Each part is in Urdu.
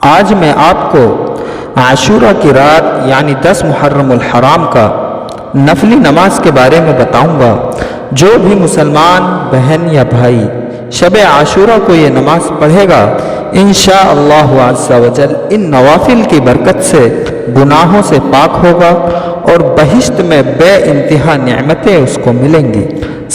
آج میں آپ کو عاشورہ کی رات یعنی 10 محرم الحرام کا نفلی نماز کے بارے میں بتاؤں گا۔ جو بھی مسلمان بہن یا بھائی شب عاشورہ کو یہ نماز پڑھے گا انشاءاللہ عز و جل ان نوافل کی برکت سے گناہوں سے پاک ہوگا اور بہشت میں بے انتہا نعمتیں اس کو ملیں گی۔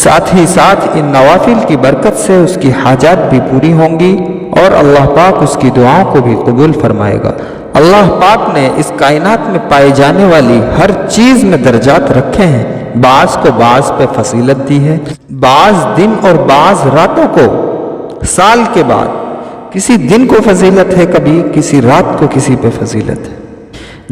ساتھ ہی ساتھ ان نوافل کی برکت سے اس کی حاجات بھی پوری ہوں گی اور اللہ پاک اس کی دعاؤں کو بھی قبول فرمائے گا۔ اللہ پاک نے اس کائنات میں پائی جانے والی ہر چیز میں درجات رکھے ہیں۔ بعض کو بعض پہ فضیلت دی ہے، بعض دن اور بعض راتوں کو سال کے بعد کسی دن کو فضیلت ہے، کبھی کسی رات کو کسی پہ فضیلت ہے۔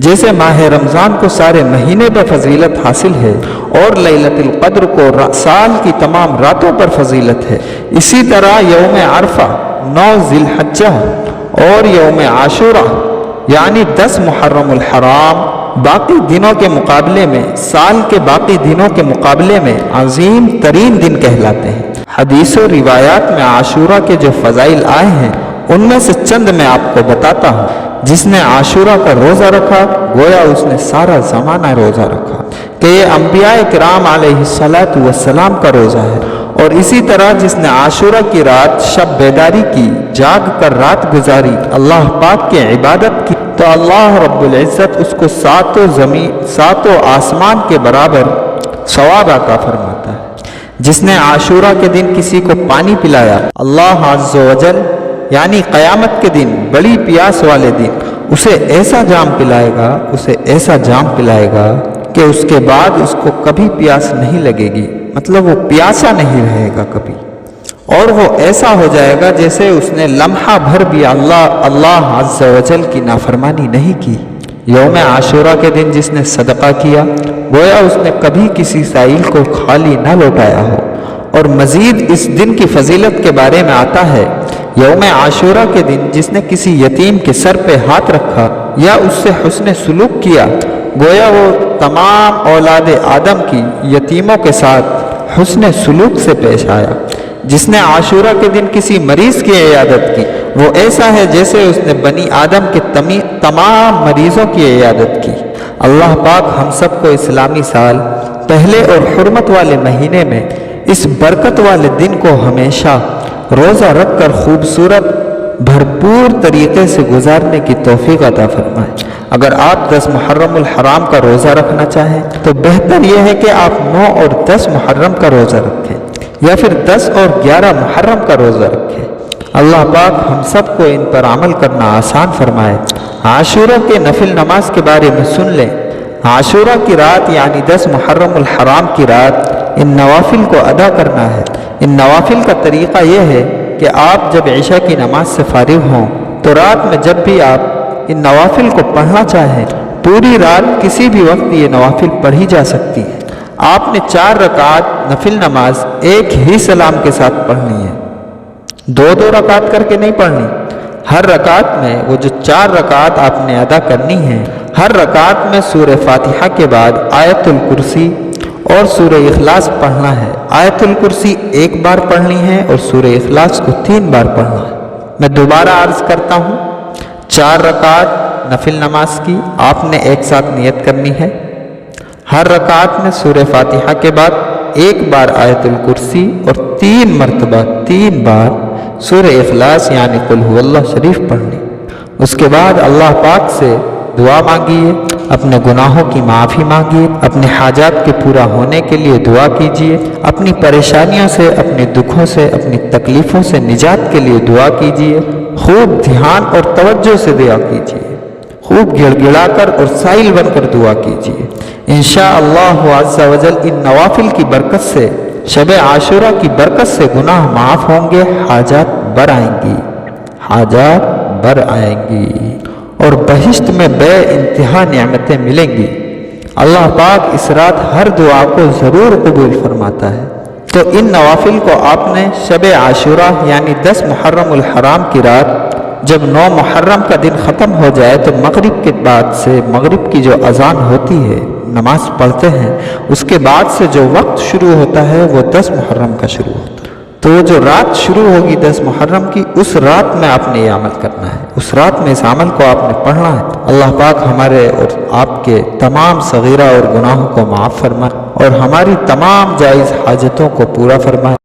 جیسے ماہ رمضان کو سارے مہینے پہ فضیلت حاصل ہے اور لیلۃ القدر کو سال کی تمام راتوں پر فضیلت ہے، اسی طرح یوم عرفہ 9 ذی الحجہ اور یوم عاشورہ یعنی 10 محرم الحرام باقی دنوں کے مقابلے میں، سال کے باقی دنوں کے مقابلے میں عظیم ترین دن کہلاتے ہیں۔ حدیث و روایات میں عاشورہ کے جو فضائل آئے ہیں ان میں سے چند میں آپ کو بتاتا ہوں۔ جس نے عاشورہ کا روزہ رکھا گویا اس نے سارا زمانہ روزہ رکھا، کہ یہ انبیاء کرام علیہ السلام کا روزہ ہے۔ اور اسی طرح جس نے عاشورہ کی رات شب بیداری کی، جاگ کر رات گزاری، اللہ پاک کی عبادت کی، تو اللہ رب العزت اس کو ساتوں آسمان کے برابر ثواب عطا فرماتا ہے۔ جس نے عاشورہ کے دن کسی کو پانی پلایا، اللہ عز و جل یعنی قیامت کے دن بڑی پیاس والے دن اسے ایسا جام پلائے گا کہ اس کے بعد اس کو کبھی پیاس نہیں لگے گی، مطلب وہ پیاسا نہیں رہے گا کبھی، اور وہ ایسا ہو جائے گا جیسے اس نے لمحہ بھر بھی اللہ عز و جل کی نافرمانی نہیں کی۔ یوم عاشورہ کے دن جس نے صدقہ کیا گویا اس نے کبھی کسی سائل کو خالی نہ لوٹایا ہو۔ اور مزید اس دن کی فضیلت کے بارے میں آتا ہے، یوم عاشورہ کے دن جس نے کسی یتیم کے سر پہ ہاتھ رکھا یا اس سے حسن سلوک کیا گویا وہ تمام اولاد آدم کی یتیموں کے ساتھ حسن سلوک سے پیش آیا۔ جس نے عاشورہ کے دن کسی مریض کی عیادت کی وہ ایسا ہے جیسے اس نے بنی آدم کے تمام مریضوں کی عیادت کی۔ اللہ پاک ہم سب کو اسلامی سال پہلے اور حرمت والے مہینے میں اس برکت والے دن کو ہمیشہ روزہ رکھ کر خوبصورت بھرپور طریقے سے گزارنے کی توفیق عطا فرمائے۔ اگر آپ 10 محرم الحرام کا روزہ رکھنا چاہیں تو بہتر یہ ہے کہ آپ 9 اور 10 محرم کا روزہ رکھیں یا پھر 10 اور 11 محرم کا روزہ رکھیں۔ اللہ پاک ہم سب کو ان پر عمل کرنا آسان فرمائے۔ عاشورہ کے نفل نماز کے بارے میں سن لیں۔ عاشورہ کی رات یعنی 10 محرم الحرام کی رات ان نوافل کو ادا کرنا ہے۔ ان نوافل کا طریقہ یہ ہے کہ آپ جب عشاء کی نماز سے فارغ ہوں تو رات میں جب بھی آپ ان نوافل کو پڑھنا چاہیں پوری رات کسی بھی وقت یہ نوافل پڑھی جا سکتی ہے۔ آپ نے 4 رکعت نفل نماز ایک ہی سلام کے ساتھ پڑھنی ہے، 2 رکعت کر کے نہیں پڑھنی۔ ہر رکعت میں وہ جو 4 رکعت آپ نے ادا کرنی ہے، ہر رکعت میں سورہ فاتحہ کے بعد آیت الکرسی اور سورہ اخلاص پڑھنا ہے۔ آیت الکرسی 1 بار پڑھنی ہے اور سورہ اخلاص کو 3 بار پڑھنا ہے۔ میں دوبارہ عرض کرتا ہوں، 4 رکعت نفل نماز کی آپ نے ایک ساتھ نیت کرنی ہے۔ ہر رکعت میں سورہ فاتحہ کے بعد 1 بار آیت الکرسی اور 3 بار سورہ اخلاص یعنی قل هو اللہ شریف پڑھنی۔ اس کے بعد اللہ پاک سے دعا مانگیے، اپنے گناہوں کی معافی مانگیے، اپنے حاجات کے پورا ہونے کے لیے دعا کیجیے، اپنی پریشانیوں سے، اپنے دکھوں سے، اپنی تکلیفوں سے نجات کے لیے دعا کیجیے۔ خوب دھیان اور توجہ سے دعا کیجیے، خوب گڑ گڑا کر اور سائل بن کر دعا کیجیے۔ انشاءاللہ عز و جل ان نوافل کی برکت سے، شب عاشورہ کی برکت سے گناہ معاف ہوں گے، حاجات بر آئیں گی اور بہشت میں بے انتہا نعمتیں ملیں گی۔ اللہ پاک اس رات ہر دعا کو ضرور قبول فرماتا ہے۔ تو ان نوافل کو آپ نے شب عاشورہ یعنی 10 محرم الحرام کی رات جب 9 محرم کا دن ختم ہو جائے تو مغرب کے بعد سے، مغرب کی جو اذان ہوتی ہے نماز پڑھتے ہیں، اس کے بعد سے جو وقت شروع ہوتا ہے وہ 10 محرم کا شروع ہوتا ہے۔ تو جو رات شروع ہوگی 10 محرم کی، اس رات میں آپ نے یہ عمل کرنا ہے، اس رات میں اس عمل کو آپ نے پڑھنا ہے۔ اللہ پاک ہمارے اور آپ کے تمام صغیرہ اور گناہوں کو معاف فرمائے اور ہماری تمام جائز حاجتوں کو پورا فرمائے۔